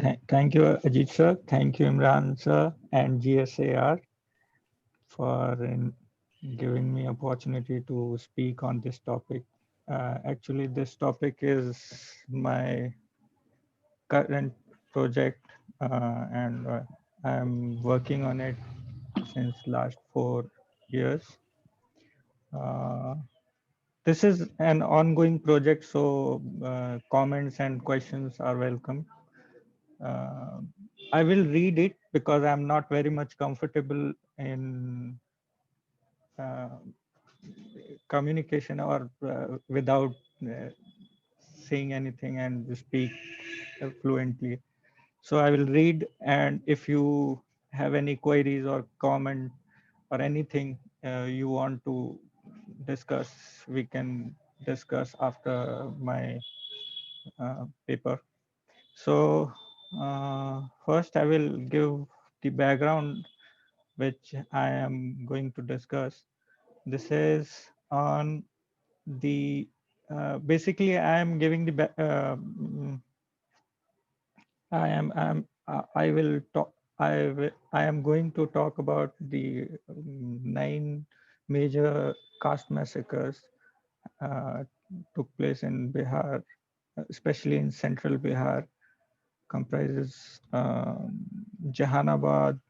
Thank you, Ajit sir. Thank you, Imran sir and GSAR for giving me opportunity to speak on this topic. Actually, this topic is my current project, and I'm working on it since last 4 years. Uh, this is an ongoing project, so comments and questions are welcome. Uh, I will read it because I'm not very much comfortable in uh, communication or without saying anything and speak fluently. So I will read, and if you have any queries or comment or anything you want to discuss, we can discuss after my paper. So first I will give the background which I am going to discuss. This is on the basically I am giving the I will talk. I am going to talk about the 9 major caste massacres uh, took place in Bihar, especially in central Bihar, comprises Jahanabad,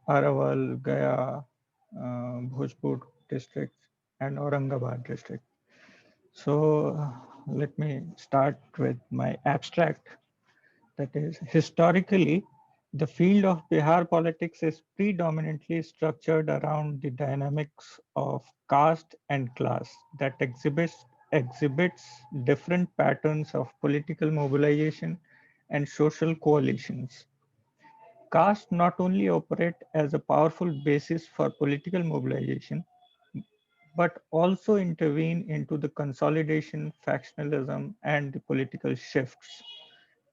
Araval, Gaya, Bhojpur districts, and Aurangabad district. So let me start with my abstract. That is, historically, the field of Bihar politics is predominantly structured around the dynamics of caste and class that exhibits different patterns of political mobilization and social coalitions. Caste not only operate as a powerful basis for political mobilization, but also intervene into the consolidation, factionalism, and the political shifts.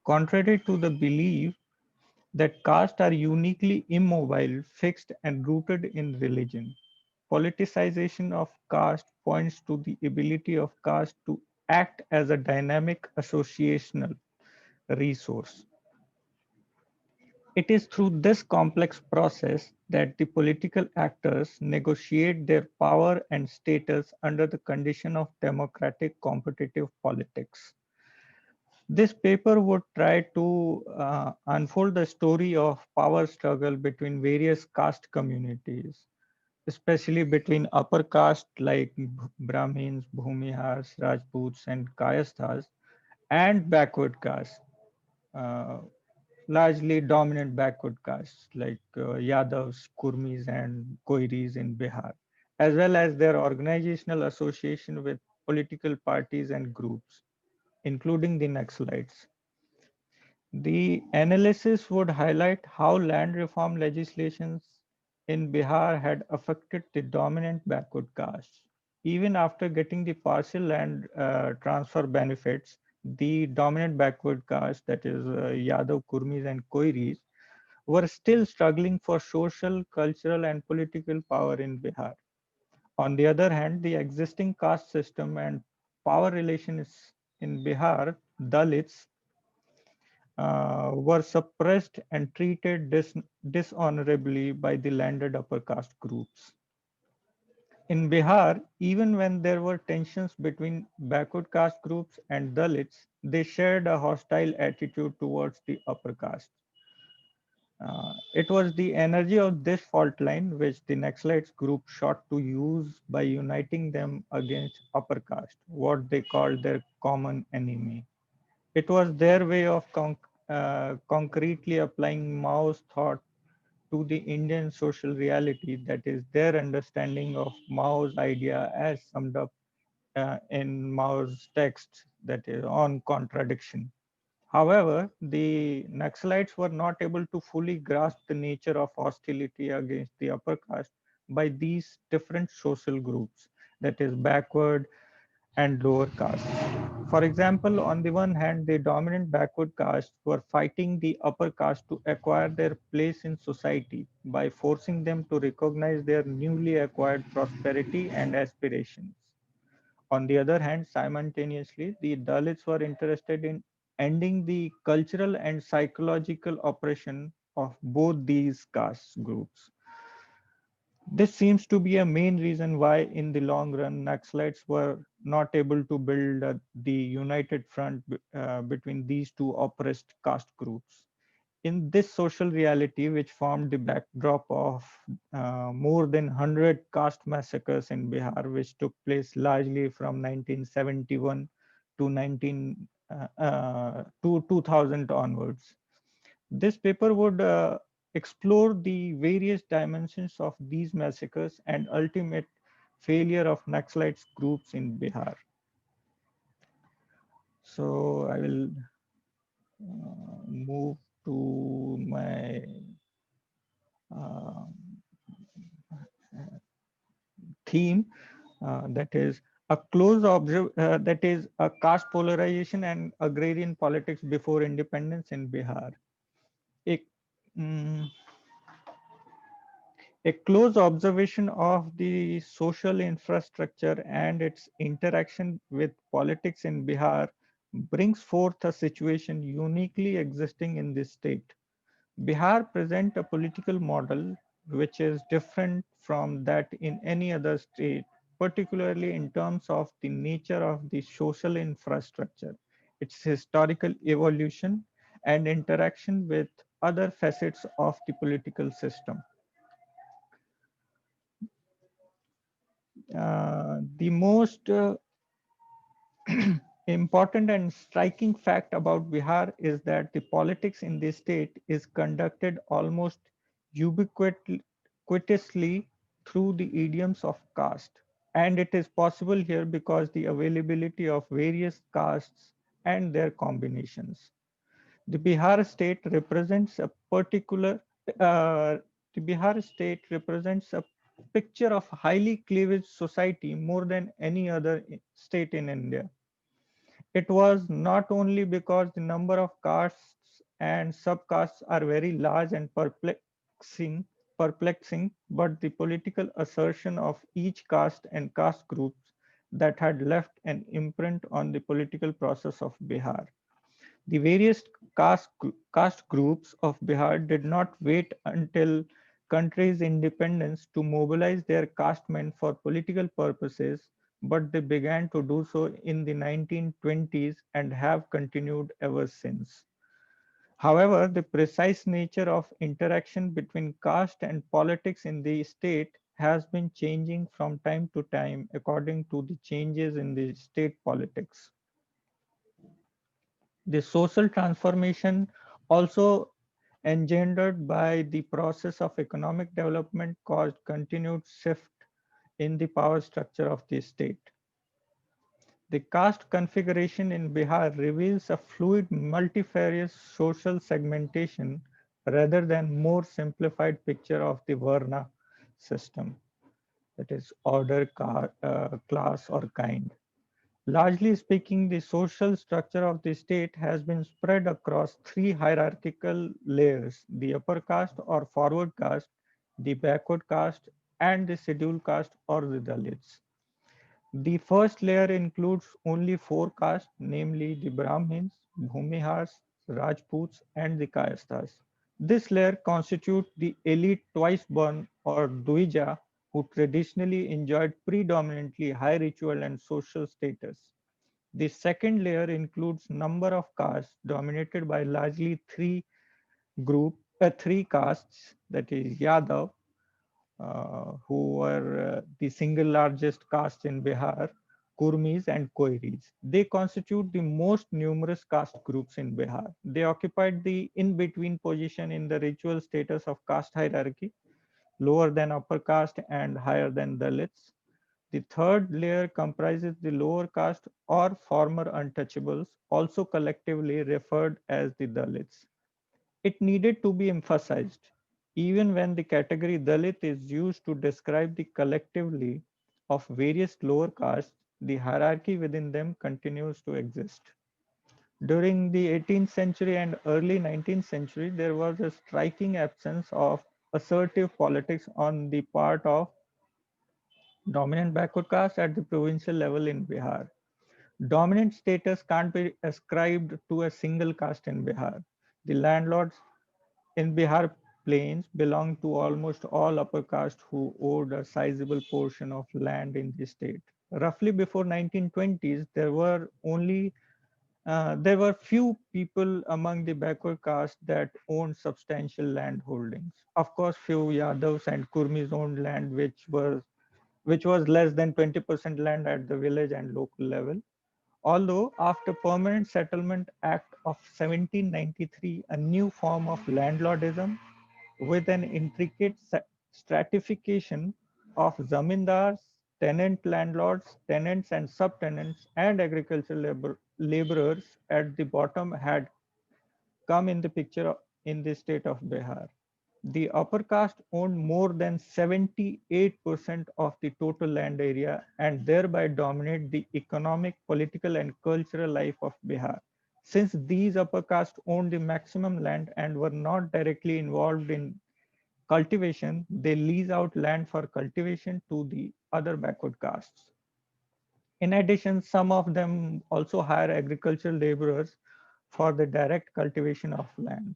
Contrary to the belief that castes are uniquely immobile, fixed, and rooted in religion, politicization of caste points to the ability of caste to act as a dynamic associational resource. It is through this complex process that the political actors negotiate their power and status under the condition of democratic competitive politics. This paper would try to unfold the story of power struggle between various caste communities, especially between upper caste like Brahmins, Bhumihars, Rajputs, and Kayasthas, and backward caste, uh, largely dominant backward castes like Yadavs, Kurmis, and Koiris in Bihar, as well as their organizational association with political parties and groups, including the Naxalites. The analysis would highlight how land reform legislations in Bihar had affected the dominant backward castes. Even after getting the partial land transfer benefits, the dominant backward caste, that is Yadav, Kurmis, and Koiris, were still struggling for social, cultural, and political power in Bihar. On the other hand, the existing caste system and power relations in Bihar, Dalits, were suppressed and treated dishonorably by the landed upper caste groups. In Bihar, even when there were tensions between backward caste groups and Dalits, they shared a hostile attitude towards the upper caste. It was the energy of this fault line which the Naxalites group sought to use by uniting them against upper caste, what they called their common enemy. It was their way of concretely applying Mao's thought to the Indian social reality, that is, their understanding of Mao's idea as summed up in Mao's text, that is, on contradiction. However, the Naxalites were not able to fully grasp the nature of hostility against the upper caste by these different social groups, that is, backward and lower castes. For example, on the one hand, the dominant backward castes were fighting the upper caste to acquire their place in society by forcing them to recognize their newly acquired prosperity and aspirations. On the other hand, simultaneously, the Dalits were interested in ending the cultural and psychological oppression of both these caste groups. This seems to be a main reason why, in the long run, Naxalites were not able to build the united front between these two oppressed caste groups. In this social reality, which formed the backdrop of more than 100 caste massacres in Bihar, which took place largely from 1971 to 2000 onwards. This paper would explore the various dimensions of these massacres and ultimate failure of Naxalite groups in Bihar. So I will move to my uh, theme, that is that is a caste polarization and agrarian politics before independence in Bihar. A, mm, A close observation of the social infrastructure and its interaction with politics in Bihar brings forth a situation uniquely existing in this state. Bihar presents a political model which is different from that in any other state, particularly in terms of the nature of the social infrastructure, its historical evolution, and interaction with other facets of the political system. The most important and striking fact about Bihar is that the politics in this state is conducted almost ubiquitously through the idioms of caste. And it is possible here because the availability of various castes and their combinations. The Bihar state represents a particular, uh, the Bihar state represents a picture of highly cleavage society more than any other state in India. It was not only because the number of castes and subcastes are very large and perplexing, but the political assertion of each caste and caste groups that had left an imprint on the political process of Bihar. The various caste groups of Bihar did not wait until country's independence to mobilize their caste men for political purposes, but they began to do so in the 1920s and have continued ever since. However, the precise nature of interaction between caste and politics in the state has been changing from time to time according to the changes in the state politics. The social transformation also engendered by the process of economic development caused continued shift in the power structure of the state. The caste configuration in Bihar reveals a fluid multifarious social segmentation rather than more simplified picture of the Varna system, that is order, class or kind. Largely speaking, the social structure of the state has been spread across three hierarchical layers: the upper caste or forward caste, the backward caste, and the scheduled caste or the Dalits. The first layer includes only four castes, namely the Brahmins, Bhumihars, Rajputs, and the Kayasthas. This layer constitutes the elite twice born or Duija, who traditionally enjoyed predominantly high ritual and social status. The second layer includes number of castes dominated by largely three castes, that is Yadav, who were the single largest caste in Bihar, Kurmis and Koiris. They constitute the most numerous caste groups in Bihar. They occupied the in-between position in the ritual status of caste hierarchy, lower than upper caste and higher than Dalits. The third layer comprises the lower caste or former untouchables, also collectively referred as the Dalits. It needed to be emphasized, even when the category Dalit is used to describe the collectively of various lower castes, the hierarchy within them continues to exist. During the 18th century and early 19th century, there was a striking absence of assertive politics on the part of dominant backward caste at the provincial level in Bihar. Dominant status can't be ascribed to a single caste in Bihar. The landlords in Bihar plains belonged to almost all upper caste who owned a sizable portion of land in the state. Roughly before 1920s, there were few people among the backward caste that owned substantial land holdings. Of course, few Yadavs and Kurmis owned land which was less than 20% land at the village and local level. Although after Permanent Settlement Act of 1793, a new form of landlordism with an intricate stratification of zamindars, tenant landlords, tenants and subtenants, and agricultural laborers at the bottom had come in the picture in the state of Bihar. The upper caste owned more than 78% of the total land area and thereby dominate the economic, political, and cultural life of Bihar. Since these upper caste owned the maximum land and were not directly involved in cultivation, they lease out land for cultivation to the other backward castes. In addition, some of them also hire agricultural laborers for the direct cultivation of land.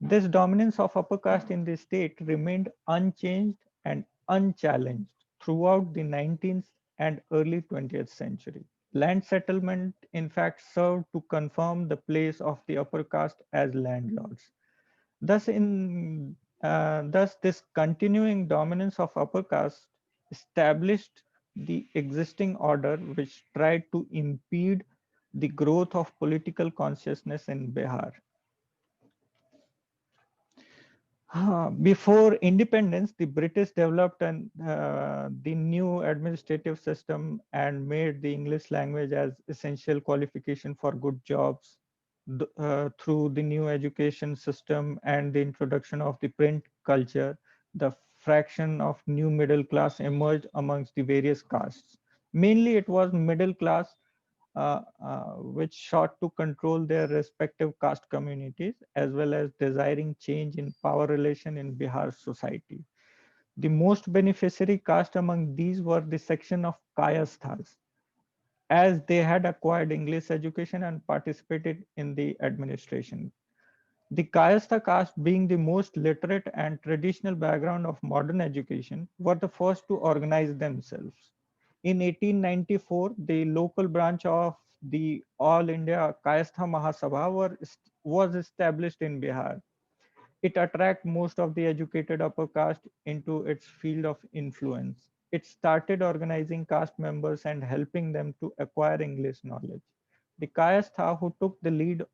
This dominance of upper caste in the state remained unchanged and unchallenged throughout the 19th and early 20th century. Land settlement, in fact, served to confirm the place of the upper caste as landlords. Thus, this continuing dominance of upper caste established the existing order, which tried to impede the growth of political consciousness in Bihar. Before independence, the British developed the new administrative system and made the English language as essential qualification for good jobs through the new education system and the introduction of the print culture. The fraction of new middle class emerged amongst the various castes. Mainly, it was middle class which sought to control their respective caste communities as well as desiring change in power relation in Bihar society. The most beneficiary caste among these were the section of Kayasthas, as they had acquired English education and participated in the administration. The Kayastha caste, being the most literate and traditional background of modern education, were the first to organize themselves. In 1894, the local branch of the All India Kayastha Mahasabha was established in Bihar. It attracted most of the educated upper caste into its field of influence. It started organizing caste members and helping them to acquire English knowledge. The Kayastha, who took the lead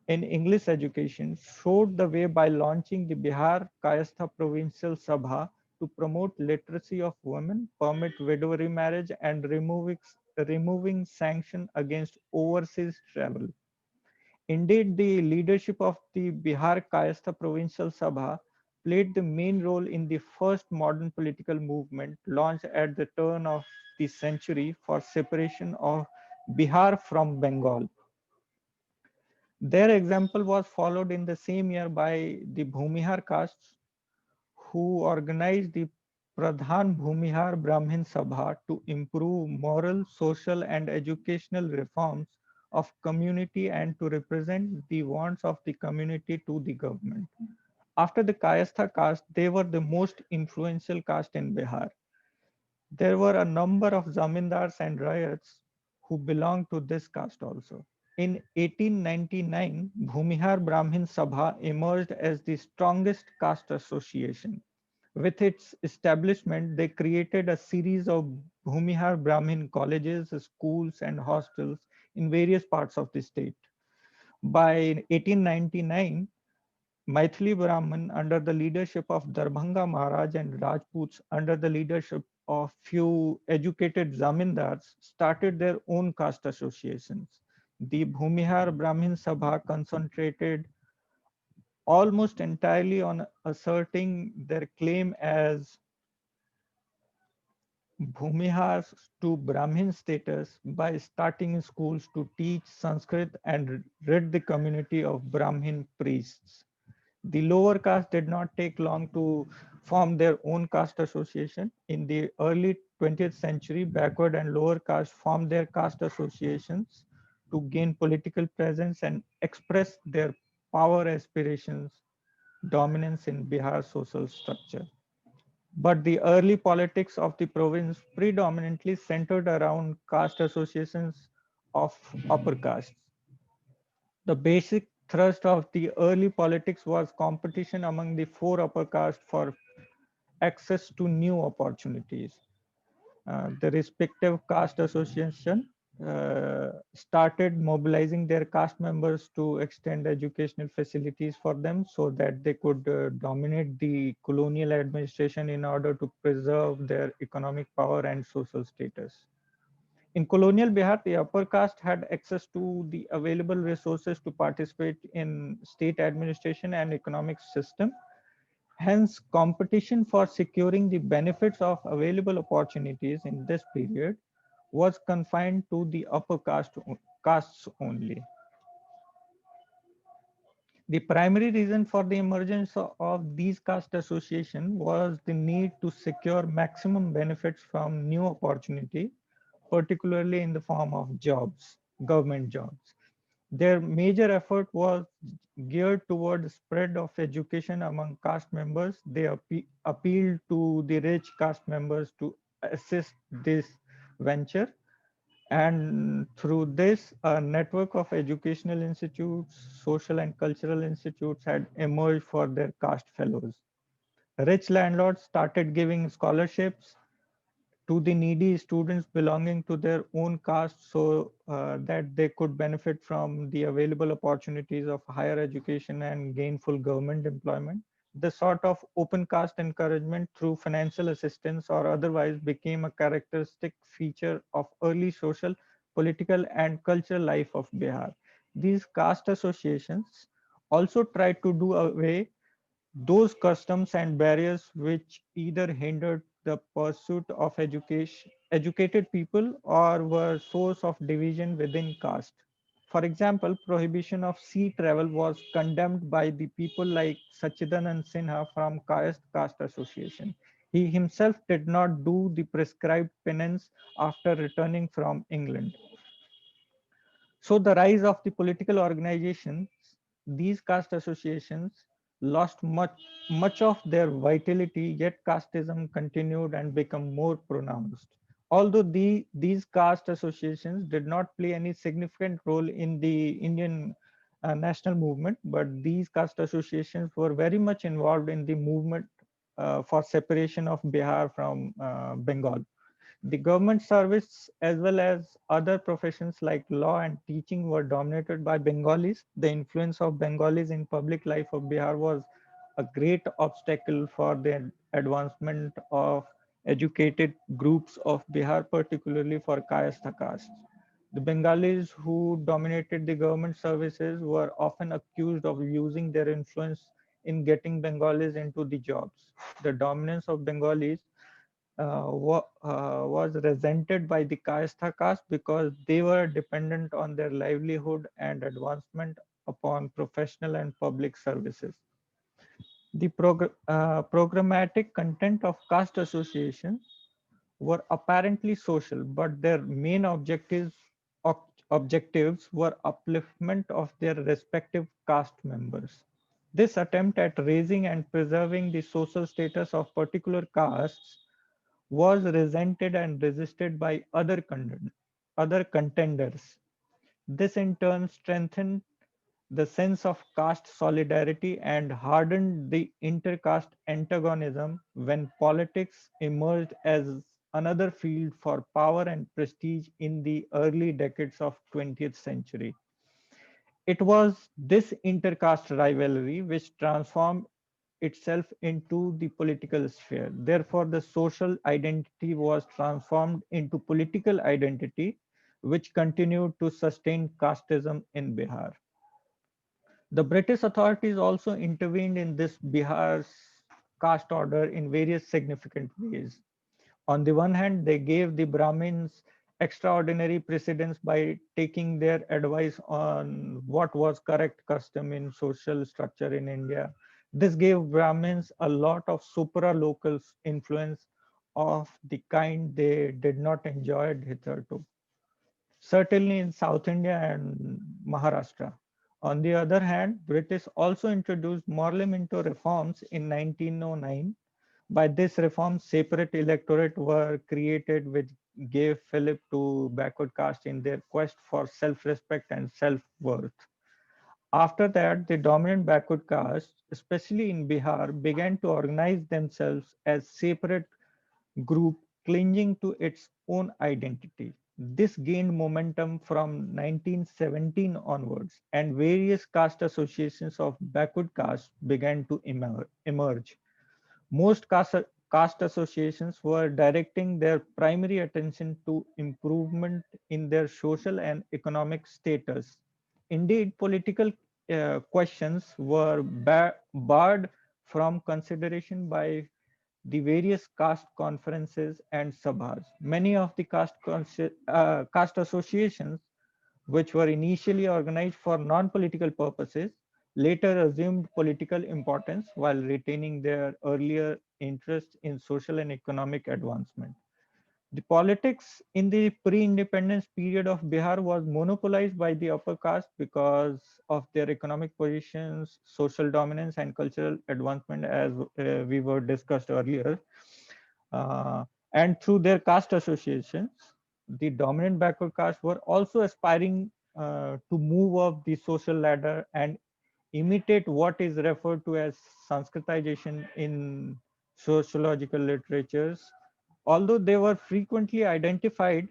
in English education, showed the way by launching the Bihar Kayastha Provincial Sabha to promote literacy of women, permit widow remarriage, and removing sanction against overseas travel. Indeed, the leadership of the Bihar Kayastha Provincial Sabha played the main role in the first modern political movement launched at the turn of the century for separation of Bihar from Bengal. Their example was followed in the same year by the Bhumihar castes, who organized the Pradhan Bhumihar Brahmin Sabha to improve moral, social, and educational reforms of community and to represent the wants of the community to the government. After the Kayastha caste, they were the most influential caste in Bihar. There were a number of zamindars and ryots who belonged to this caste also. In 1899, Bhumihar Brahmin Sabha emerged as the strongest caste association. With its establishment, they created a series of Bhumihar Brahmin colleges, schools, and hostels in various parts of the state. By 1899, Maithili Brahmin, under the leadership of Darbhanga Maharaj and Rajputs, under the leadership of few educated zamindars, started their own caste associations. The Bhumihar Brahmin Sabha concentrated almost entirely on asserting their claim as Bhumihars to Brahmin status by starting schools to teach Sanskrit and rid the community of Brahmin priests. The lower caste did not take long to form their own caste association. In the early 20th century, backward and lower caste formed their caste associations to gain political presence and express their power aspirations, dominance in Bihar social structure. But the early politics of the province predominantly centered around caste associations of upper castes. The basic thrust of the early politics was competition among the four upper castes for access to new opportunities. The respective caste association started mobilizing their caste members to extend educational facilities for them so that they could dominate the colonial administration in order to preserve their economic power and social status. In colonial Bihar, the upper caste had access to the available resources to participate in state administration and economic system. Hence, competition for securing the benefits of available opportunities in this period was confined to the castes only. The primary reason for the emergence of these caste associations was the need to secure maximum benefits from new opportunity, particularly in the form of jobs, government jobs. Their major effort was geared toward the spread of education among caste members. They appealed to the rich caste members to assist this venture, and through this, a network of educational institutes, social and cultural institutes had emerged for their caste fellows. Rich landlords started giving scholarships to the needy students belonging to their own caste so that they could benefit from the available opportunities of higher education and gainful government employment. The sort of open caste encouragement through financial assistance or otherwise became a characteristic feature of early social, political, and cultural life of Bihar. These caste associations also tried to do away those customs and barriers which either hindered the pursuit of educated people or were source of division within caste. For example, prohibition of sea travel was condemned by the people like Sachidanand Sinha from Kayast Caste Association. He himself did not do the prescribed penance after returning from England. So the rise of the political organizations, these caste associations lost much of their vitality, yet casteism continued and became more pronounced. Although these caste associations did not play any significant role in the Indian national movement, but these caste associations were very much involved in the movement for separation of Bihar from Bengal. The government service as well as other professions like law and teaching were dominated by Bengalis. The influence of Bengalis in public life of Bihar was a great obstacle for the advancement of educated groups of Bihar, particularly for Kayastha castes. The Bengalis who dominated the government services were often accused of using their influence in getting Bengalis into the jobs. The dominance of Bengalis was resented by the Kayastha caste because they were dependent on their livelihood and advancement upon professional and public services. The programmatic content of caste associations were apparently social, but their main objectives were upliftment of their respective caste members. This attempt at raising and preserving the social status of particular castes was resented and resisted by other contenders. This in turn strengthened the sense of caste solidarity and hardened the intercaste antagonism when politics emerged as another field for power and prestige in the early decades of 20th century. It was this intercaste rivalry which transformed itself into the political sphere. Therefore, the social identity was transformed into political identity, which continued to sustain casteism in Bihar. The British authorities also intervened in this Bihar's caste order in various significant ways. On the one hand, they gave the Brahmins extraordinary precedence by taking their advice on what was correct custom in social structure in India. This gave Brahmins a lot of supra local influence of the kind they did not enjoy hitherto, certainly in South India and Maharashtra. On the other hand, British also introduced Morley Minto reforms in 1909. By this reform, separate electorate were created which gave fillip to backward caste in their quest for self-respect and self-worth. After that, the dominant backward caste, especially in Bihar, began to organize themselves as separate group clinging to its own identity. This gained momentum from 1917 onwards, and various caste associations of backward caste began to emerge. Most caste associations were directing their primary attention to improvement in their social and economic status. Indeed, political questions were barred from consideration by the various caste conferences and sabhas. Many of the caste associations, which were initially organized for non-political purposes, later assumed political importance while retaining their earlier interest in social and economic advancement. The politics in the pre-independence period of Bihar was monopolized by the upper caste because of their economic positions, social dominance, and cultural advancement, as we were discussed earlier. And through their caste associations, the dominant backward caste were also aspiring to move up the social ladder and imitate what is referred to as Sanskritization in sociological literatures. Although they were frequently identified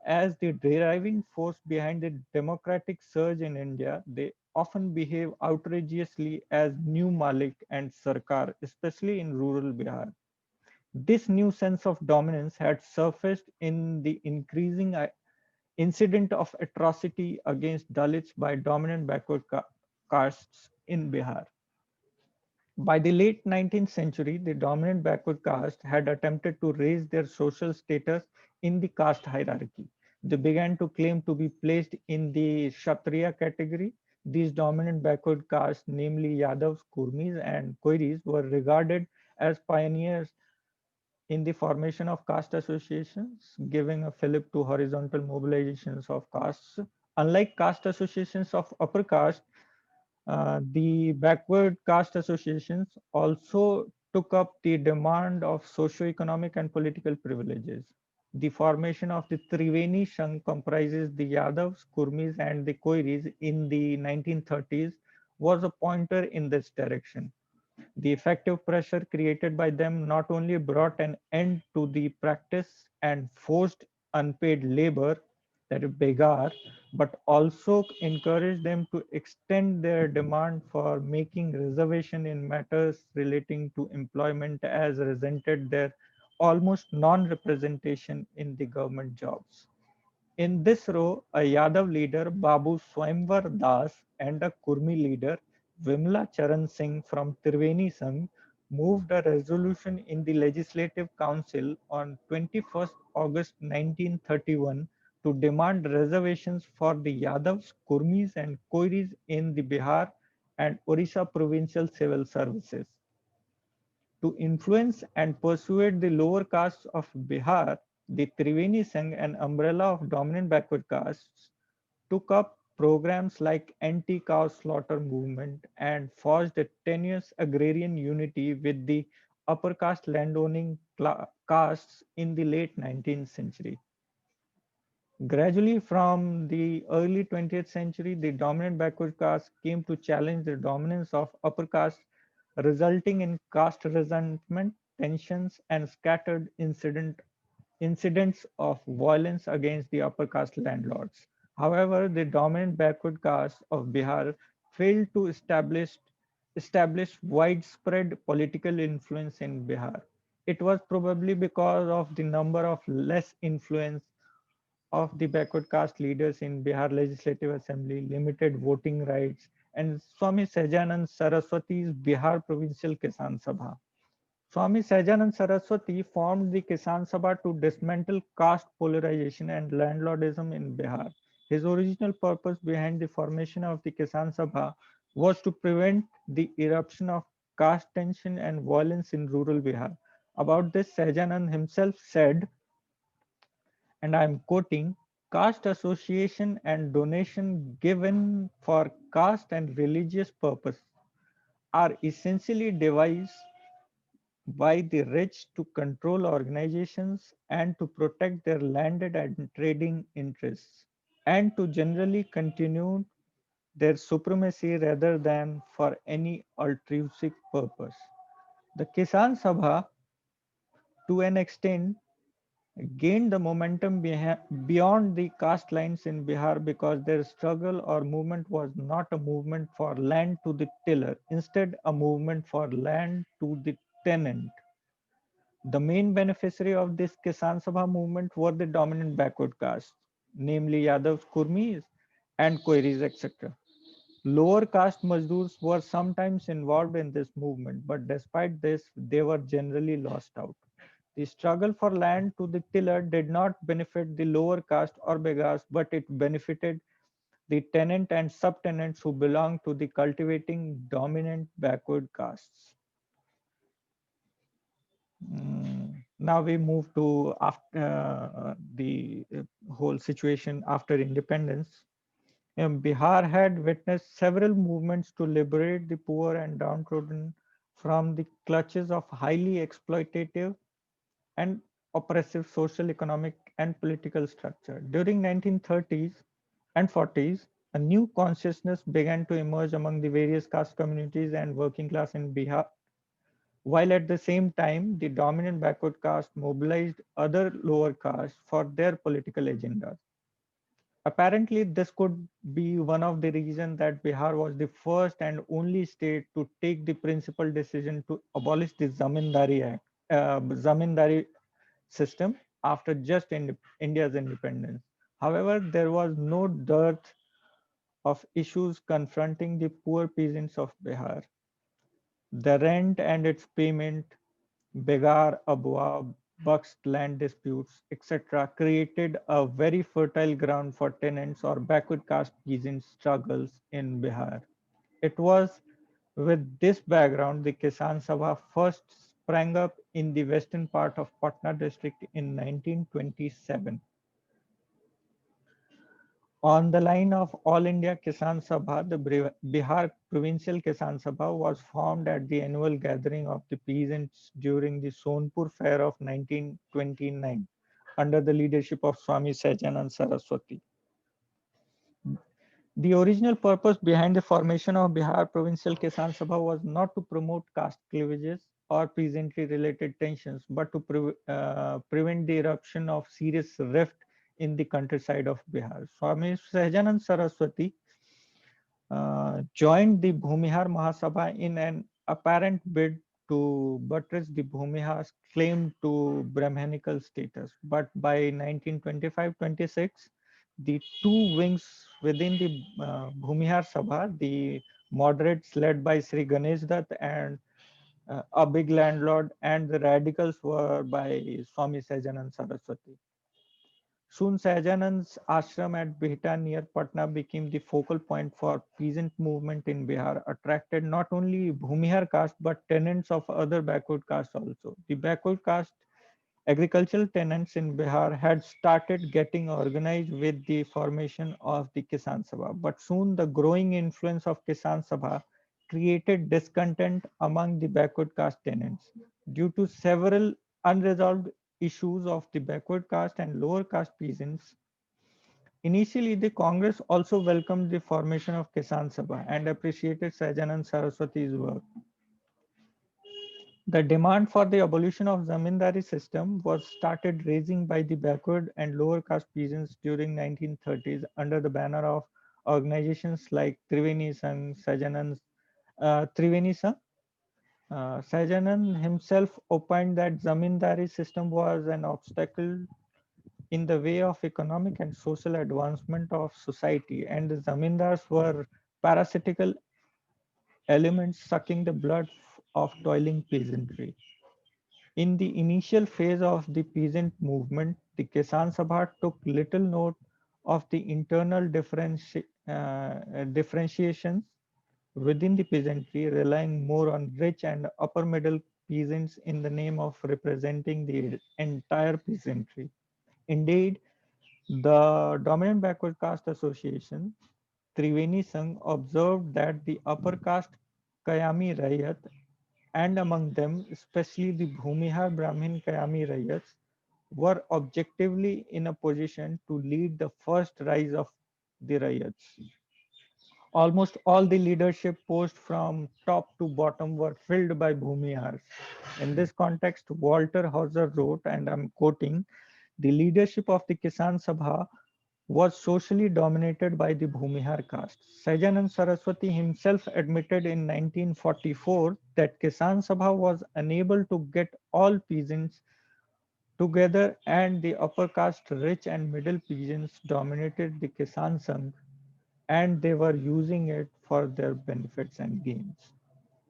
as the driving force behind the democratic surge in India, they often behave outrageously as new Malik and Sarkar, especially in rural Bihar. This new sense of dominance had surfaced in the increasing incident of atrocity against Dalits by dominant backward castes in Bihar. By the late 19th century, the dominant backward caste had attempted to raise their social status in the caste hierarchy. They began to claim to be placed in the Kshatriya category. These dominant backward castes, namely Yadavs, Kurmis, and Koiris, were regarded as pioneers in the formation of caste associations, giving a fillip to horizontal mobilizations of castes. Unlike caste associations of upper caste, the backward caste associations also took up the demand of socio-economic and political privileges. The formation of the Triveni Sangh comprises the Yadavs, Kurmis, and the Koiris in the 1930s was a pointer in this direction. The effective pressure created by them not only brought an end to the practice and forced unpaid labor, that is begar, but also encouraged them to extend their demand for making reservation in matters relating to employment as resented their almost non-representation in the government jobs. In this row, a Yadav leader, Babu Swayamvar Das, and a Kurmi leader, Vimla Charan Singh from Triveni Sangh, moved a resolution in the Legislative Council on 21st August 1931 to demand reservations for the Yadavs, Kurmis, and Koiris in the Bihar and Orissa provincial civil services. To influence and persuade the lower castes of Bihar, the Triveni Sangh, an umbrella of dominant backward castes, took up programs like anti-cow slaughter movement and forged a tenuous agrarian unity with the upper caste landowning castes in the late 19th century. Gradually, from the early 20th century, the dominant backward caste came to challenge the dominance of upper caste, resulting in caste resentment, tensions, and scattered incidents of violence against the upper caste landlords. However, the dominant backward caste of Bihar failed to establish widespread political influence in Bihar. It was probably because of the number of less influence of the backward caste leaders in Bihar Legislative Assembly, limited voting rights, and Swami Sajanand Saraswati's Bihar Provincial Kisan Sabha. Swami Sajanand Saraswati formed the Kisan Sabha to dismantle caste polarization and landlordism in Bihar. His original purpose behind the formation of the Kisan Sabha was to prevent the eruption of caste tension and violence in rural Bihar. About this, Sajanand himself said, and I'm quoting, caste association and donation given for caste and religious purpose are essentially devised by the rich to control organizations and to protect their landed and trading interests, and to generally continue their supremacy rather than for any altruistic purpose. The Kisan Sabha, to an extent, gained the momentum beyond the caste lines in Bihar because their struggle or movement was not a movement for land to the tiller, instead, a movement for land to the tenant. The main beneficiary of this Kisan Sabha movement were the dominant backward castes, namely Yadavs, Kurmis, and Koiris, etc. Lower caste Mazdoors were sometimes involved in this movement, but despite this, they were generally lost out. The struggle for land to the tiller did not benefit the lower caste or beggars, but it benefited the tenant and subtenants who belonged to the cultivating dominant backward castes. Now we move to after the whole situation after independence. Bihar had witnessed several movements to liberate the poor and downtrodden from the clutches of highly exploitative and oppressive social, economic, and political structure. During 1930s and 40s, a new consciousness began to emerge among the various caste communities and working class in Bihar, while at the same time, the dominant backward caste mobilized other lower castes for their political agendas. Apparently, this could be one of the reasons that Bihar was the first and only state to take the principal decision to abolish the Zamindari system after just India's independence. However, there was no dearth of issues confronting the poor peasants of Bihar. The rent and its payment, Begar, Abwa, Bucks land disputes, etc., created a very fertile ground for tenants or backward caste peasant struggles in Bihar. It was with this background the Kisan Sabha first sprang up in the western part of Patna district in 1927. On the line of All India Kisan Sabha, the Bihar Provincial Kisan Sabha was formed at the annual gathering of the peasants during the Sonpur Fair of 1929 under the leadership of Swami Sajanand Saraswati. The original purpose behind the formation of Bihar Provincial Kisan Sabha was not to promote caste cleavages or peasantry related tensions, but to prevent the eruption of serious rift in the countryside of Bihar. Swami Sahajanand Saraswati joined the Bhumihar Mahasabha in an apparent bid to buttress the Bhumihar's claim to Brahmanical status. But by 1925-26, the two wings within the Bhumihar Sabha, the moderates led by Sri Ganesh Dutt and a big landlord, and the radicals were by Swami Sajanand Saraswati. Soon Sahajanand's ashram at Bihta near Patna became the focal point for peasant movement in Bihar, attracted not only Bhumihar caste but tenants of other backward castes also. The backward caste agricultural tenants in Bihar had started getting organized with the formation of the Kisan Sabha, but soon the growing influence of Kisan Sabha created discontent among the backward caste tenants. Due to several unresolved issues of the backward caste and lower caste peasants, initially the Congress also welcomed the formation of Kisan Sabha and appreciated Sajanand Saraswati's work. The demand for the abolition of zamindari system was started raising by the backward and lower caste peasants during 1930s under the banner of organizations like Triveni Sangh, Triveni Sangh. Sajanand himself opined that zamindari system was an obstacle in the way of economic and social advancement of society, and the zamindars were parasitical elements sucking the blood of toiling peasantry. In the initial phase of the peasant movement, the Kisan Sabha took little note of the internal differentiations within the peasantry, relying more on rich and upper middle peasants in the name of representing the entire peasantry. Indeed, the dominant backward caste association, Triveni Sangh, observed that the upper caste Kayami Rayat, and among them especially the Bhumihar Brahmin Kayami Rayats, were objectively in a position to lead the first rise of the Rayats. Almost all the leadership posts from top to bottom were filled by Bhumihars. In this context, Walter Hauser wrote, and I'm quoting, the leadership of the Kisan Sabha was socially dominated by the Bhumihar caste. Sajanand Saraswati himself admitted in 1944 that Kisan Sabha was unable to get all peasants together and the upper caste rich and middle peasants dominated the Kisan Sangh and they were using it for their benefits and gains.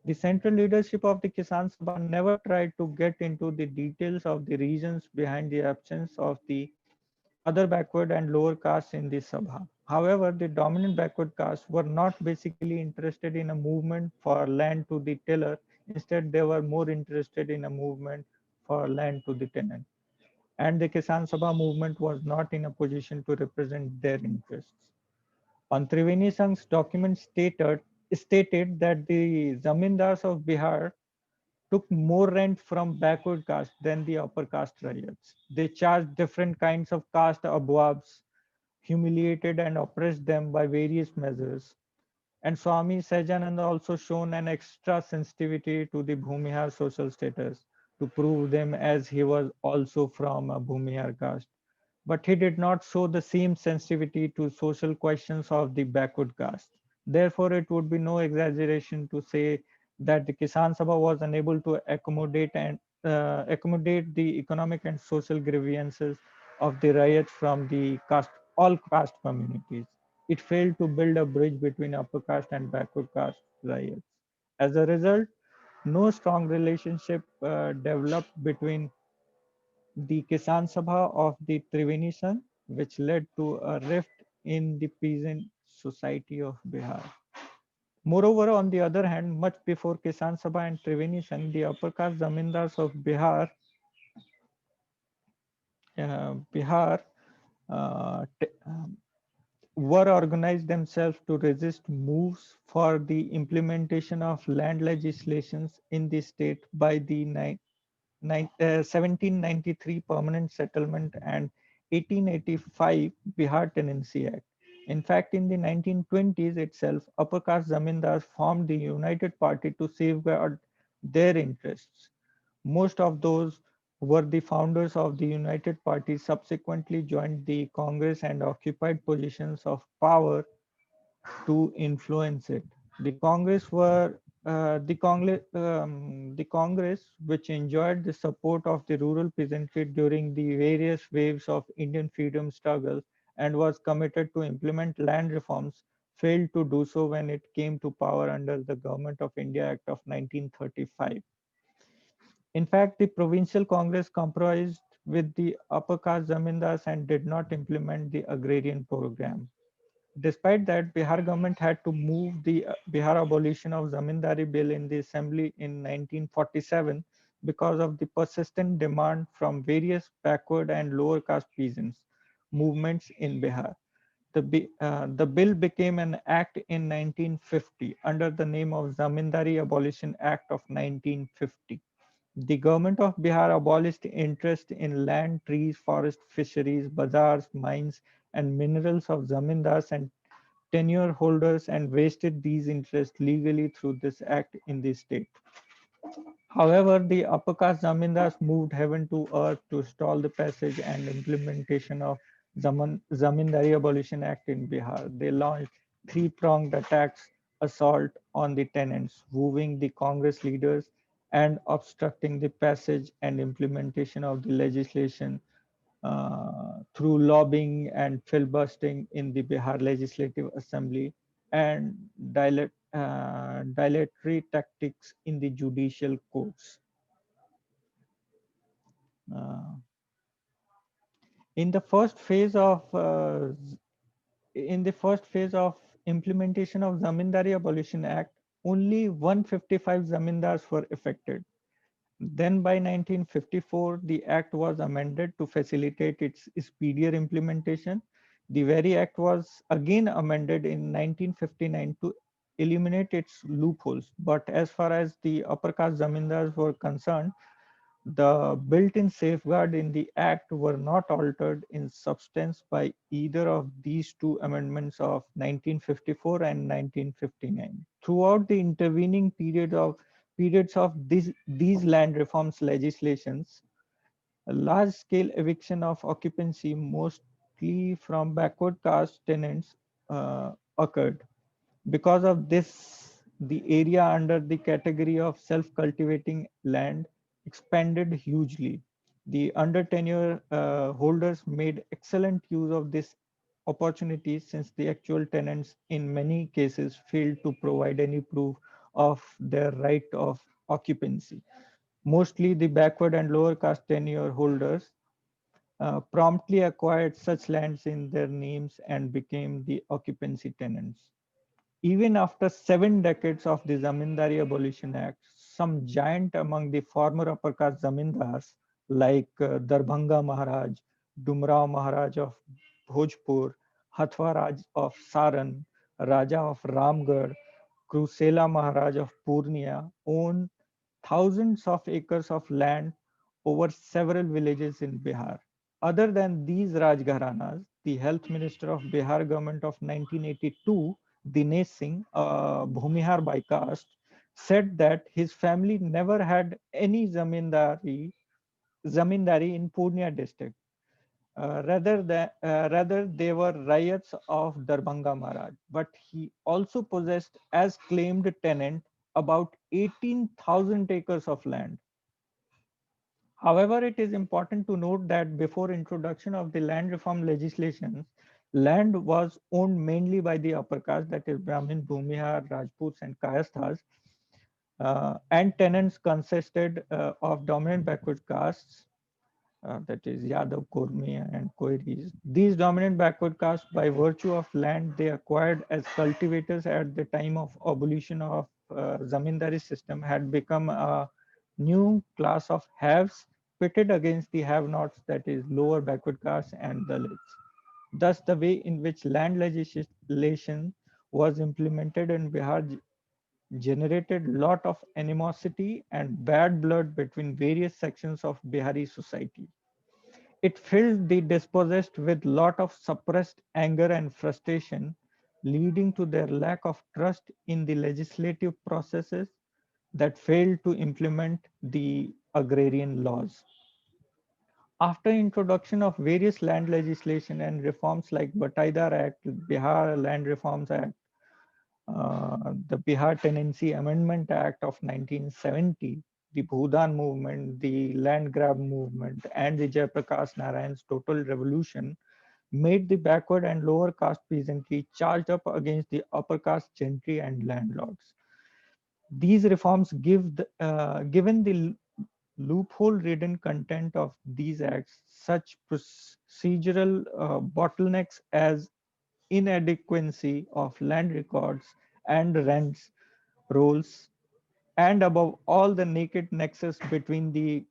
The central leadership of the Kisan Sabha never tried to get into the details of the reasons behind the absence of the other backward and lower castes in the Sabha. However, the dominant backward castes were not basically interested in a movement for land to the tiller. Instead, they were more interested in a movement for land to the tenant. And the Kisan Sabha movement was not in a position to represent their interests. On Triveni Sangh's document stated that the zamindars of Bihar took more rent from backward caste than the upper caste ryots. They charged different kinds of caste abwabs, humiliated and oppressed them by various measures. And Swami Sajananda also shown an extra sensitivity to the Bhumihar social status to prove them as he was also from a Bhumihar caste. But he did not show the same sensitivity to social questions of the backward caste. Therefore, it would be no exaggeration to say that the Kisan Sabha was unable to accommodate the economic and social grievances of the riots from the all caste communities. It failed to build a bridge between upper caste and backward caste riots. As a result, no strong relationship developed between the Kisan Sabha of the Triveni Sangh, which led to a rift in the peasant society of Bihar. Moreover, on the other hand, much before Kisan Sabha and Triveni Sangh, the upper caste zamindars of Bihar were organized themselves to resist moves for the implementation of land legislations in the state by the 1793 Permanent Settlement and 1885 Bihar Tenancy Act. In fact, in the 1920s itself, upper caste zamindars formed the United Party to safeguard their interests. Most of those who were the founders of the United Party subsequently joined the Congress and occupied positions of power to influence it. The Congress were the Congress, which enjoyed the support of the rural peasantry during the various waves of Indian freedom struggle and was committed to implement land reforms, failed to do so when it came to power under the Government of India Act of 1935. In fact, the provincial congress compromised with the upper caste zamindars and did not implement the agrarian program. Despite that, Bihar government had to move the Bihar abolition of Zamindari bill in the assembly in 1947 because of the persistent demand from various backward and lower caste peasants movements in Bihar. The bill became an act in 1950 under the name of Zamindari Abolition Act of 1950. The government of Bihar abolished interest in land, trees, forest, fisheries, bazaars, mines, and minerals of zamindars and tenure holders and wasted these interests legally through this act in the state. However, the upper caste zamindars moved heaven to earth to stall the passage and implementation of Zamindari Abolition Act in Bihar. They launched three-pronged attacks assault on the tenants, wooing the Congress leaders and obstructing the passage and implementation of the legislation through lobbying and filibustering in the Bihar Legislative Assembly and dilatory tactics in the judicial courts. Uh, in the first phase of implementation of Zamindari Abolition Act, only 155 zamindars were affected. Then by 1954, the act was amended to facilitate its speedier implementation. The very act was again amended in 1959 to eliminate its loopholes. But as far as the upper caste zamindars were concerned, the built-in safeguard in the Act were not altered in substance by either of these two amendments of 1954 and 1959. Throughout the intervening periods of these land reforms legislations, a large-scale eviction of occupancy, mostly from backward caste tenants, occurred. Because of this, the area under the category of self-cultivating land expanded hugely. The under tenure holders made excellent use of this opportunity since the actual tenants in many cases failed to provide any proof of their right of occupancy. Mostly the backward and lower caste tenure holders promptly acquired such lands in their names and became the occupancy tenants. Even after 7 decades of the Zamindari Abolition Act, some giant among the former upper caste zamindars like Darbhanga Maharaj, Dumrao Maharaj of Bhojpur, Hathwa Raj of Saran, Raja of Ramgarh, Krusela Maharaj of Purnia owned thousands of acres of land over several villages in Bihar. Other than these Rajgharanas, the health minister of Bihar government of 1982, Dinesh Singh, a Bhumihar by caste, said that his family never had any zamindari in Purnia district. Rather, they were riots of Darbhanga Maharaj. But he also possessed, as claimed tenant, about 18,000 acres of land. However, it is important to note that before introduction of the land reform legislation, land was owned mainly by the upper caste, that is Brahmin, Bhumihar, Rajputs, and Kayasthas, and tenants consisted of dominant backward castes, that is Yadav, Kurmi, and Koiris. These dominant backward castes, by virtue of land they acquired as cultivators at the time of abolition of zamindari system, had become a new class of haves pitted against the have-nots, that is lower backward castes and Dalits. Thus, the way in which land legislation was implemented in Bihar generated lot of animosity and bad blood between various sections of Bihari society. It filled the dispossessed with lot of suppressed anger and frustration, leading to their lack of trust in the legislative processes that failed to implement the agrarian laws. After introduction of various land legislation and reforms like Bataidar Act, Bihar Land Reforms Act, the Bihar Tenancy Amendment Act of 1970, the Bhudan movement, the land grab movement, and the Jayaprakash Narayan's total revolution made the backward and lower caste peasantry charged up against the upper caste gentry and landlords. These reforms given the loophole-ridden content of these acts such procedural bottlenecks as inadequacy of land records and rents rolls, and above all the naked nexus between the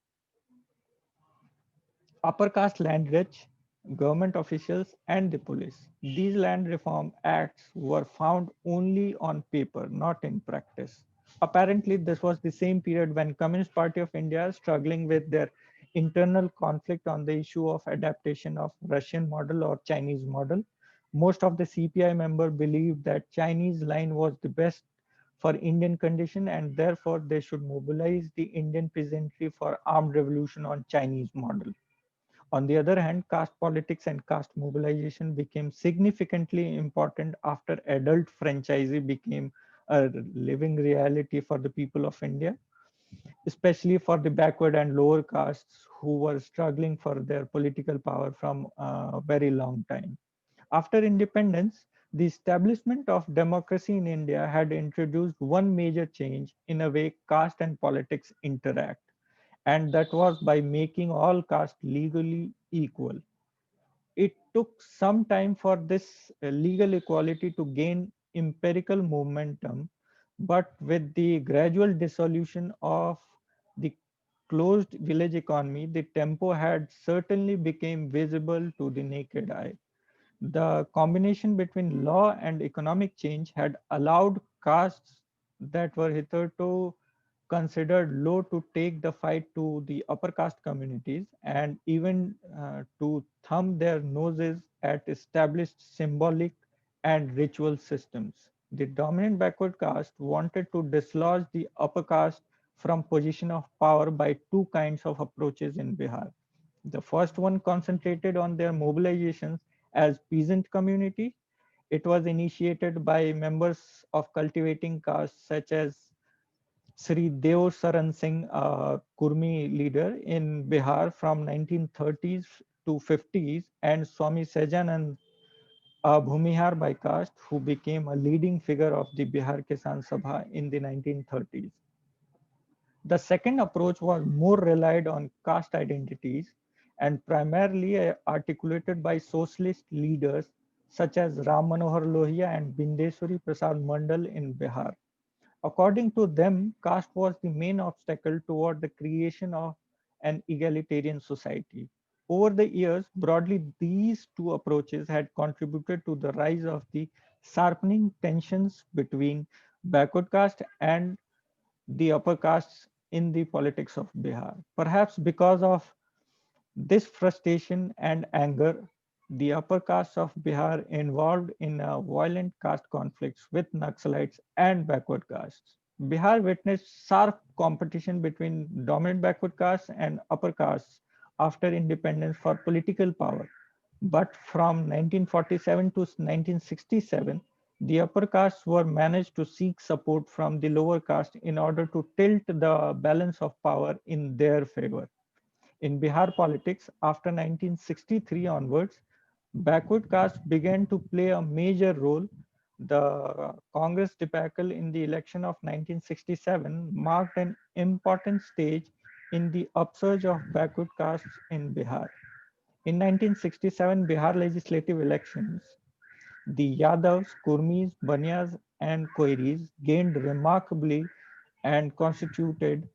upper caste land rich, government officials, and the police. These land reform acts were found only on paper, not in practice. Apparently, this was the same period when Communist Party of India struggling with their internal conflict on the issue of adaptation of Russian model or Chinese model. Most of the CPI member believed that Chinese line was the best for Indian condition and therefore they should mobilize the Indian peasantry for armed revolution on Chinese model. On the other hand, caste politics and caste mobilization became significantly important after adult franchisee became a living reality for the people of India, especially for the backward and lower castes who were struggling for their political power from a very long time. After independence, the establishment of democracy in India had introduced one major change in a way caste and politics interact, and that was by making all castes legally equal. It took some time for this legal equality to gain empirical momentum, but with the gradual dissolution of the closed village economy, the tempo had certainly become visible to the naked eye. The combination between law and economic change had allowed castes that were hitherto considered low to take the fight to the upper caste communities and even to thumb their noses at established symbolic and ritual systems. The dominant backward caste wanted to dislodge the upper caste from position of power by two kinds of approaches in Bihar. The first one concentrated on their mobilizations as peasant community. It was initiated by members of cultivating castes such as Sri Deo Saran Singh, a Kurmi leader in Bihar from 1930s to 50s, and Swami Sejanand, a Bhumihar by caste who became a leading figure of the Bihar Kisan Sabha in the 1930s. The second approach was more relied on caste identities and primarily articulated by socialist leaders such as Ram Manohar Lohia and Bindeswari Prasad Mandal in Bihar. According to them, caste was the main obstacle toward the creation of an egalitarian society. Over the years, broadly, these two approaches had contributed to the rise of the sharpening tensions between backward caste and the upper castes in the politics of Bihar. Perhaps because of this frustration and anger, the upper castes of Bihar involved in violent caste conflicts with Naxalites and backward castes. Bihar witnessed sharp competition between dominant backward castes and upper castes after independence for political power. But from 1947 to 1967, the upper castes were managed to seek support from the lower caste in order to tilt the balance of power in their favor. In Bihar politics, after 1963 onwards, backward castes began to play a major role. The Congress debacle in the election of 1967 marked an important stage in the upsurge of backward castes in Bihar. In 1967 Bihar legislative elections, the Yadavs, Kurmis, Banyas, and Koiris gained remarkably and constituted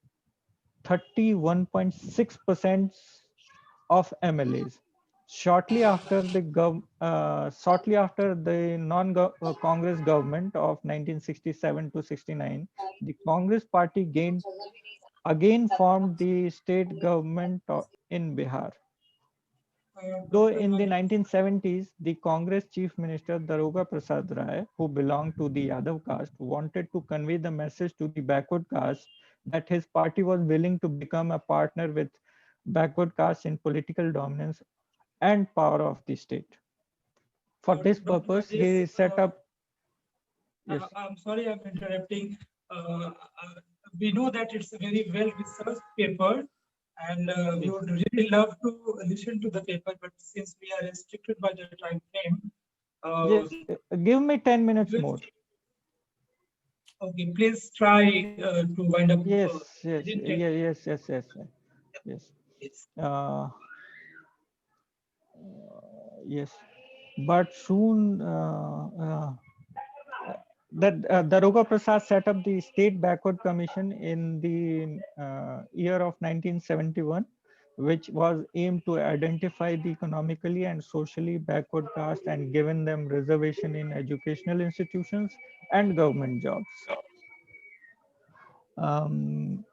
31.6% of MLAs. Shortly after the non-Congress government of 1967 to 69, the Congress party again formed the state government in Bihar. Though in the 1970s, the Congress Chief Minister Daroga Prasad Rai, who belonged to the Yadav caste, wanted to convey the message to the backward caste that his party was willing to become a partner with backward castes in political dominance and power of the state. For this Dr. purpose, Rajesh, he set up. Yes. I'm sorry I'm interrupting. We know that it's a very well researched paper, and we would really love to listen to the paper, but since we are restricted by the time frame, Yes, give me 10 minutes more. Okay, please try to wind up. Yes, yes. Yes, but soon that Daroga Prasad set up the State Backward Commission in the year of 1971, which was aimed to identify the economically and socially backward caste and given them reservation in educational institutions and government jobs. Um,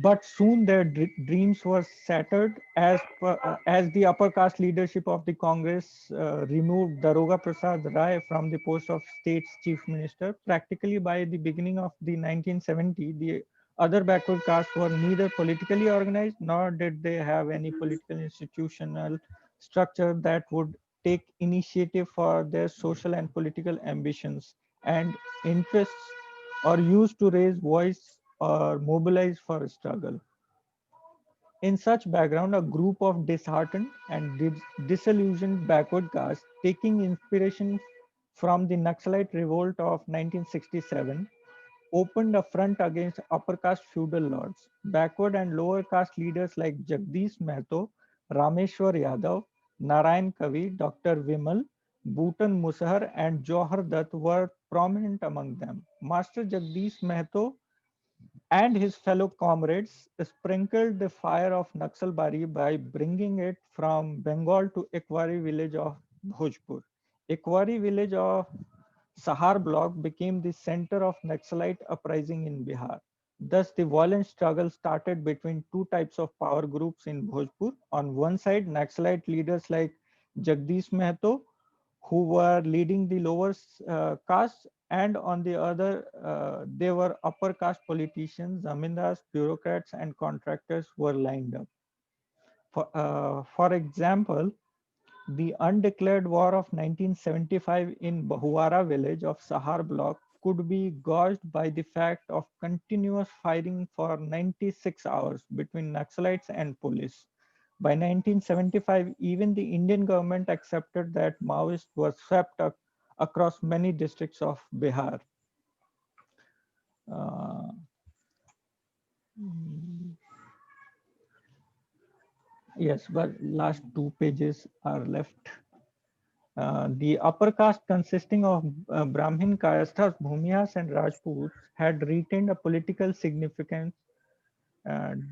but soon their dreams were shattered as the upper caste leadership of the Congress removed Daroga Prasad Rai from the post of state's chief minister. Practically by the beginning of the 1970s, the other backward castes were neither politically organized nor did they have any political institutional structure that would take initiative for their social and political ambitions and interests or used to raise voice or mobilize for a struggle. In such background, a group of disheartened and disillusioned backward castes, taking inspiration from the Naxalite revolt of 1967, opened a front against upper caste feudal lords. Backward and lower caste leaders like Jagdish Mehto, Rameshwar Yadav, Narayan Kavi, Dr. Vimal, Bhutan Musahar, and Johar Dutt were prominent among them. Master Jagdish Mehto and his fellow comrades sprinkled the fire of Naxalbari by bringing it from Bengal to Ekwari village of Bhojpur. Ekwari village of Sahar block became the center of Naxalite uprising in Bihar. Thus, the violent struggle started between two types of power groups in Bhojpur. On one side, Naxalite leaders like Jagdish Mehato, who were leading the lower caste, and on the other, they were upper caste politicians, zamindars, bureaucrats, and contractors were lined up. For example, the undeclared war of 1975 in Bahuwara village of Sahar block could be gauged by the fact of continuous firing for 96 hours between Naxalites and police. By 1975, even the Indian government accepted that Maoists were swept across many districts of Bihar. Uh, yes, but last two pages are left. The upper caste consisting of Brahmin Kayasthas, Bhumihas and Rajputs had retained a political significance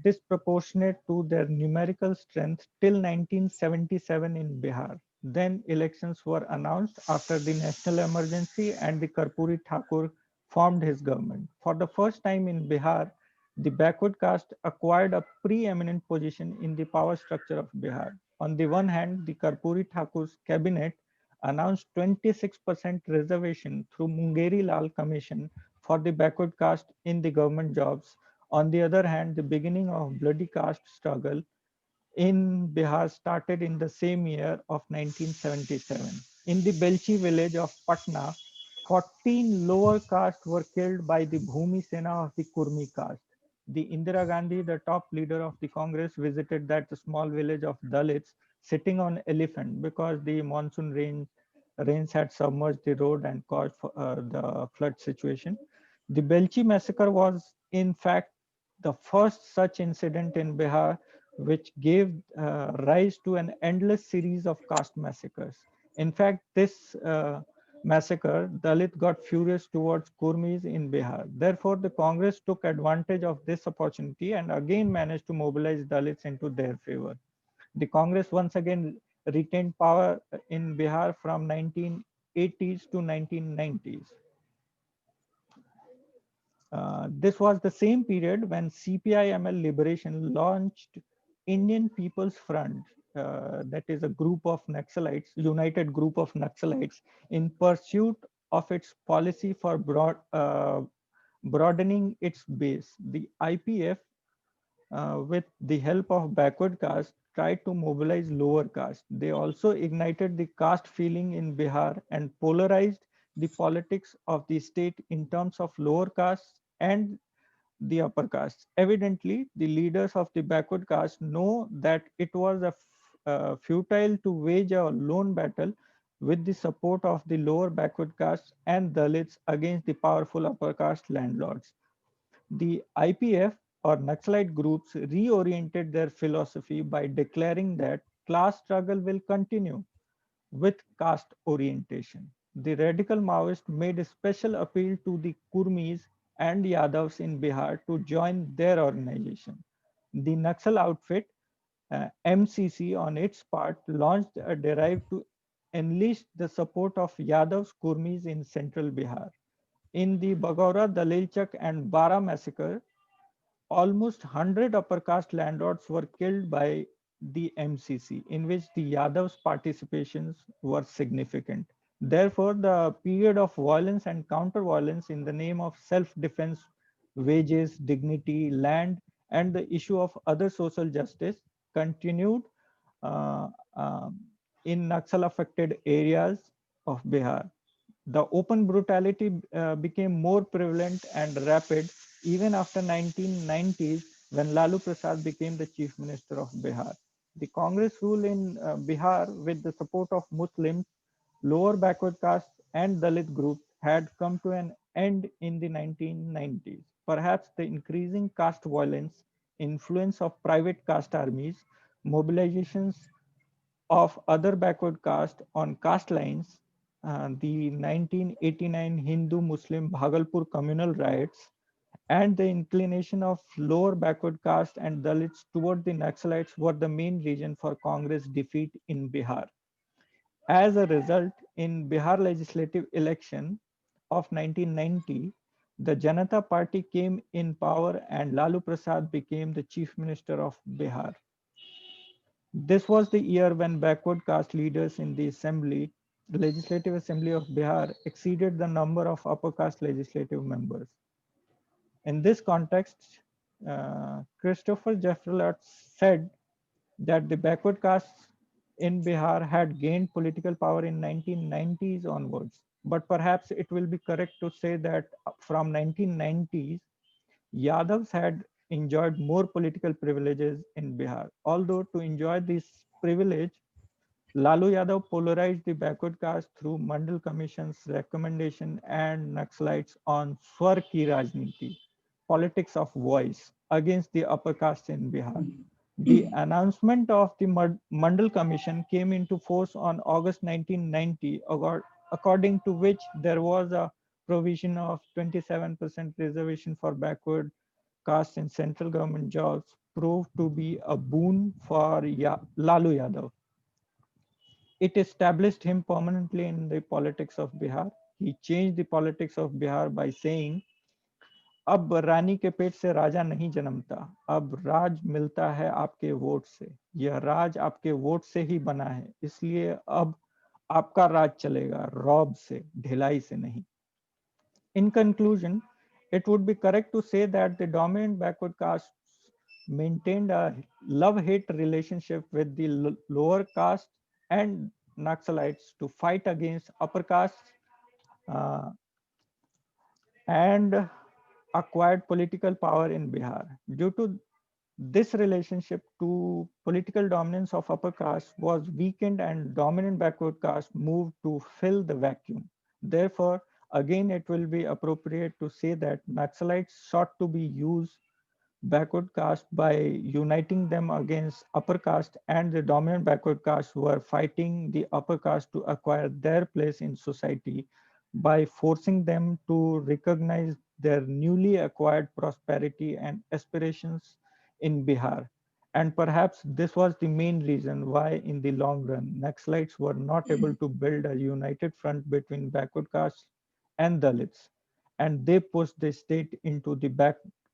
disproportionate to their numerical strength till 1977 in Bihar. Then elections were announced after the national emergency and the Karpuri Thakur formed his government. For the first time in Bihar, the backward caste acquired a preeminent position in the power structure of Bihar. On the one hand, the Karpuri Thakur's cabinet announced 26% reservation through Mungeri Lal Commission for the backward caste in the government jobs. On the other hand, the beginning of bloody caste struggle in Bihar started in the same year of 1977. In the Belchi village of Patna, 14 lower castes were killed by the Bhumi Sena of the Kurmi caste. The Indira Gandhi, the top leader of the Congress, visited that small village of Dalits sitting on elephant because the monsoon rains had submerged the road and caused the flood situation. The Belchi massacre was, in fact, the first such incident in Bihar, which gave rise to an endless series of caste massacres. In fact, this massacre, Dalit got furious towards Kurmis in Bihar. Therefore, the Congress took advantage of this opportunity and again managed to mobilize Dalits into their favor. The Congress once again retained power in Bihar from 1980s to 1990s. This was the same period when CPI-ML Liberation launched Indian People's Front, that is a group of Naxalites, united group of Naxalites, in pursuit of its policy for broadening its base. The IPF, with the help of backward caste, tried to mobilize lower caste. They also ignited the caste feeling in Bihar and polarized the politics of the state in terms of lower castes and the upper castes. Evidently, the leaders of the backward caste know that it was futile to wage a lone battle with the support of the lower backward castes and Dalits against the powerful upper caste landlords. The IPF or Naxalite groups reoriented their philosophy by declaring that class struggle will continue with caste orientation. The radical Maoists made a special appeal to the Kurmis and Yadavs in Bihar to join their organization. The Naxal outfit, MCC, on its part, launched a drive to enlist the support of Yadavs Kurmis in central Bihar. In the Bagaura, Dalilchak, and Bara massacre, almost 100 upper caste landlords were killed by the MCC, in which the Yadavs' participations were significant. Therefore, the period of violence and counter-violence in the name of self-defense, wages, dignity, land, and the issue of other social justice continued uh, um, in Naxal-affected areas of Bihar. The open brutality became more prevalent and rapid even after 1990s when Lalu Prasad became the chief minister of Bihar. The Congress rule in Bihar with the support of Muslims, lower backward castes and Dalit groups had come to an end in the 1990s. Perhaps the increasing caste violence, influence of private caste armies, mobilizations of other backward caste on caste lines, the 1989 Hindu-Muslim Bhagalpur communal riots, and the inclination of lower backward caste and Dalits toward the Naxalites were the main reason for Congress defeat in Bihar. As a result, in Bihar legislative election of 1990, the Janata Party came in power and Lalu Prasad became the chief minister of Bihar. This was the year when backward caste leaders in the assembly, the Legislative Assembly of Bihar, exceeded the number of upper caste legislative members. In this context, Christopher Jeffrelot said that the backward castes in Bihar had gained political power in 1990s onwards. But perhaps it will be correct to say that from 1990s, Yadavs had enjoyed more political privileges in Bihar. Although to enjoy this privilege, Lalu Yadav polarized the backward caste through Mandal Commission's recommendation and Naxalites on Swar Ki Rajniti, politics of voice, against the upper caste in Bihar. The announcement of the Mandal Commission came into force on August 1990, according to which there was a provision of 27% reservation for backward caste in central government jobs, proved to be a boon for Lalu Yadav. It established him permanently in the politics of Bihar. He changed the politics of Bihar by saying, अब रानी के पेट से राजा नहीं जन्मता, अब राज मिलता है आपके vote से, यह राज आपके वोट से ही बना है, इसलिए अब आपका राज चलेगा रौब से, ढिलाई से नहीं. In conclusion, it would be correct to say that the dominant backward castes maintained a love-hate relationship with the lower caste and Naxalites to fight against upper castes uh, and acquired political power in Bihar. Due to this relationship to political dominance of upper caste was weakened and dominant backward caste moved to fill the vacuum. Therefore, again, it will be appropriate to say that Naxalites sought to be used backward caste by uniting them against upper caste, and the dominant backward caste were fighting the upper caste to acquire their place in society by forcing them to recognize their newly acquired prosperity and aspirations in Bihar. And perhaps this was the main reason why, in the long run, Naxalites were not able to build a united front between backward castes and Dalits, and they pushed the state into the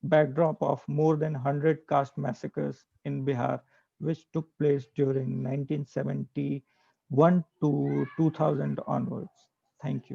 backdrop of more than 100 caste massacres in Bihar, which took place during 1971 to 2000 onwards. Thank you.